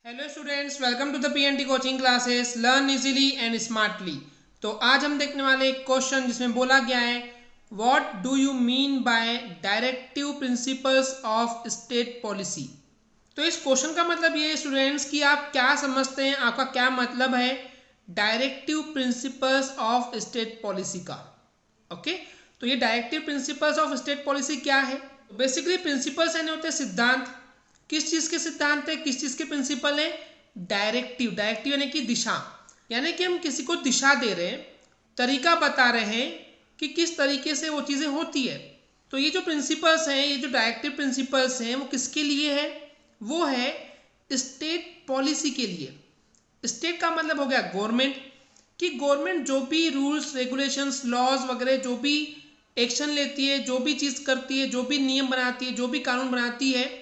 Hello students, welcome to the PNT coaching classes learn easily and smartly. तो आज हम देखने वाले एक क्वेश्चन जिसमें बोला गया है what do you mean by directive principles of state policy. तो इस क्वेश्चन का मतलब ये है स्टूडेंट्स कि आप क्या समझते हैं, आपका क्या मतलब है directive principles of state policy का। ओके, तो ये directive principles of state policy क्या है। बेसिकली प्रिंसिपल्स यानी होते हैं सिद्धांत। किस चीज के सिद्धांत है, किस चीज के प्रिंसिपल है? डायरेक्टिव। डायरेक्टिव यानी कि दिशा, यानी कि हम किसी को दिशा दे रहे हैं, तरीका बता रहे हैं कि किस तरीके से वो चीजें होती है। तो ये जो प्रिंसिपल्स हैं, ये जो डायरेक्टिव प्रिंसिपल्स हैं, वो किसके लिए है? वो है स्टेट पॉलिसी के लिए। स्टेट का मतलब हो गया गवर्नमेंट, कि गवर्नमेंट जो भी रूल्स रेगुलेशंस लॉज वगैरह जो भी एक्शन लेती है, जो भी चीज़ करती है, जो भी नियम बनाती है, जो भी कानून बनाती है,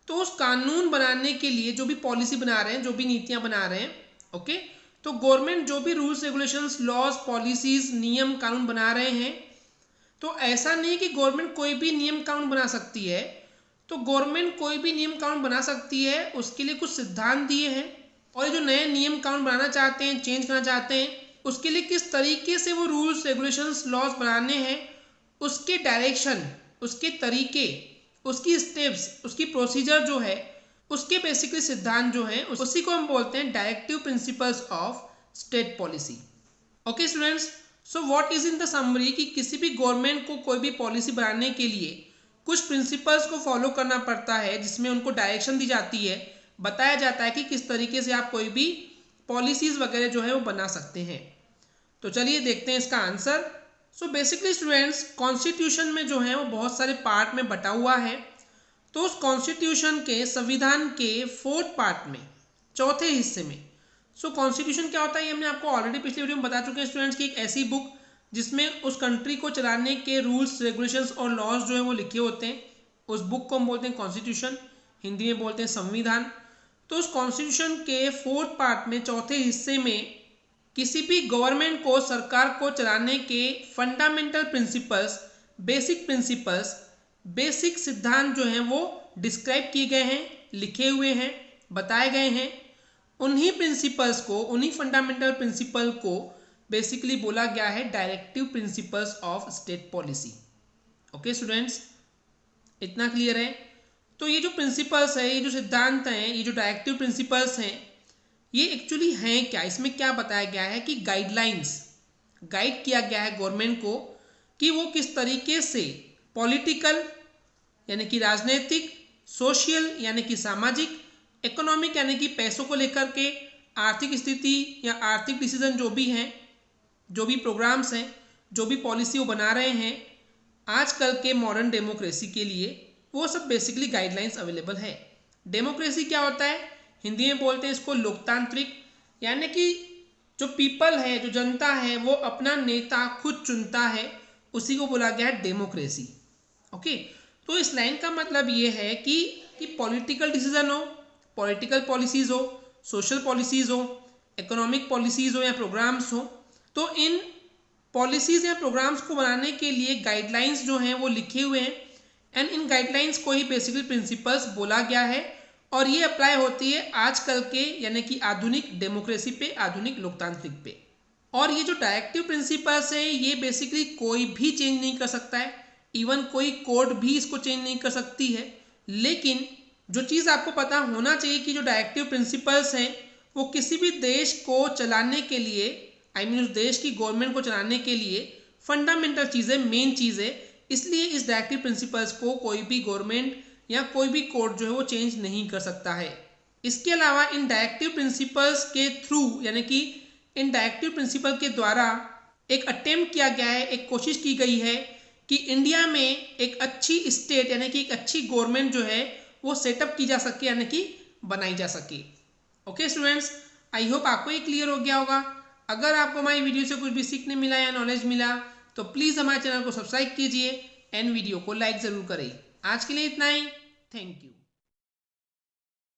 तो उस कानून बनाने के लिए जो भी पॉलिसी बना रहे हैं, जो भी नीतियां बना रहे हैं, ओके, तो गवर्नमेंट जो भी रूल्स रेगुलेशंस लॉज पॉलिसीज नियम कानून बना रहे हैं, तो ऐसा नहीं कि गवर्नमेंट कोई भी नियम कानून बना सकती है। तो गवर्नमेंट कोई भी नियम कानून बना सकती है, उसके लिए कुछ सिद्धांत दिए हैं, और ये जो नए नियम कानून बनाना चाहते हैं, चेंज करना चाहते हैं, उसके लिए किस तरीके से वो रूल्स रेगुलेशंस लॉज बनाने हैं, उसके डायरेक्शन, उसके तरीके, उसकी स्टेप्स, उसकी प्रोसीजर जो है, उसके बेसिकली सिद्धांत जो है, उसी को हम बोलते हैं directive principles of state policy. Okay students, so what is in the summary कि किसी भी गवर्नमेंट को कोई भी पॉलिसी बनाने के लिए कुछ प्रिंसिपल्स को फॉलो करना पड़ता है, जिसमें उनको डायरेक्शन दी जाती है, बताया जाता है कि किस तरीके से आप कोई भी पॉलिसीज वगैरह जो है वो बना सकते हैं। तो चलिए देखते हैं इसका answer. So basically students, constitution में जो है वो बहुत सारे पार्ट में बटा हुआ है। तो उस कॉन्स्टिट्यूशन के संविधान के फोर्थ पार्ट में, चौथे हिस्से में, सो कॉन्स्टिट्यूशन क्या होता है ये हमने आपको ऑलरेडी पिछले वीडियो में बता चुके हैं स्टूडेंट्स, की एक ऐसी बुक जिसमें उस कंट्री को चलाने के रूल्स रेगुलेशंस और लॉज जो है वो लिखे होते हैं। उस बुक को हम बोलते हैं कॉन्स्टिट्यूशन, हिंदी में बोलते हैं संविधान। तो उस कॉन्स्टिट्यूशन के फोर्थ पार्ट में, चौथे हिस्से में, किसी भी गवर्नमेंट को, सरकार को चलाने के fundamental principles, basic principles, basic सिद्धांत जो हैं वो डिस्क्राइब किए गए हैं, लिखे हुए हैं, बताए गए हैं। उन्हीं प्रिंसिपल्स को, उन्हीं फंडामेंटल प्रिंसिपल को बेसिकली बोला गया है directive principles of state policy. Okay students, इतना क्लियर है? तो ये जो प्रिंसिपल्स है, ये जो सिद्धांत हैं, ये जो डायरेक्टिव प्रिंसिपल्स हैं, ये एक्चुअली हैं क्या? इसमें क्या बताया गया है कि गाइडलाइंस, गाइड किया गया है गवर्नमेंट को कि वो किस तरीके से पॉलिटिकल यानी कि राजनीतिक, सोशल यानी कि सामाजिक, इकोनॉमिक यानी कि पैसों को लेकर के, आर्थिक स्थिति या आर्थिक डिसीजन जो भी हैं, जो भी प्रोग्राम्स हैं, जो भी पॉलिसी वो बना रहे हैं आजकल के मॉडर्न डेमोक्रेसी के लिए, वो सब बेसिकली गाइडलाइंस अवेलेबल है। डेमोक्रेसी क्या होता है? हिंदी में बोलते हैं इसको लोकतांत्रिक, यानी कि जो पीपल है, जो जनता है, वो अपना नेता खुद चुनता है, उसी को बोला गया है डेमोक्रेसी। ओके, तो इस लाइन का मतलब ये है कि पॉलिटिकल डिसीजन हो, पॉलिटिकल पॉलिसीज हो, सोशल पॉलिसीज हो, इकोनॉमिक पॉलिसीज हो या प्रोग्राम्स हो, तो इन पॉलिसीज या प्रोग्राम्स को बनाने के लिए गाइडलाइंस जो हैं वो लिखे हुए हैं, एंड इन गाइडलाइंस को ही बेसिकली प्रिंसिपल्स बोला गया है। और ये अप्लाई होती है आजकल के यानी कि आधुनिक डेमोक्रेसी पे, आधुनिक लोकतांत्रिक पे। और ये जो डायरेक्टिव प्रिंसिपल्स है, ये बेसिकली कोई भी चेंज नहीं कर सकता है, इवन कोई कोर्ट भी इसको चेंज नहीं कर सकती है। लेकिन जो चीज़ आपको पता होना चाहिए कि जो डायरेक्टिव प्रिंसिपल्स हैं वो किसी भी देश को चलाने के लिए, आई मीन उस देश की गवर्नमेंट को चलाने के लिए फंडामेंटल चीज़ें, मेन चीज़ें, इसलिए इस डायरेक्टिव प्रिंसिपल्स को कोई भी गवर्नमेंट या कोई भी कोर्ट जो है वो चेंज नहीं कर सकता है। इसके अलावा इन डायरेक्टिव प्रिंसिपल्स के थ्रू, यानी कि इन डायरेक्टिव प्रिंसिपल के द्वारा एक अटेम्प्ट किया गया है, एक कोशिश की गई है कि इंडिया में एक अच्छी स्टेट यानी कि एक अच्छी गवर्नमेंट जो है वो सेटअप की जा सके, यानी कि बनाई जा सके। ओके स्टूडेंट्स, आई होप आपको ये क्लियर हो गया होगा। अगर आपको हमारी वीडियो से कुछ भी सीखने मिला या नॉलेज मिला तो प्लीज़ हमारे चैनल को सब्सक्राइब कीजिए एंड वीडियो को लाइक ज़रूर करें। आज के लिए इतना ही, थैंक यू।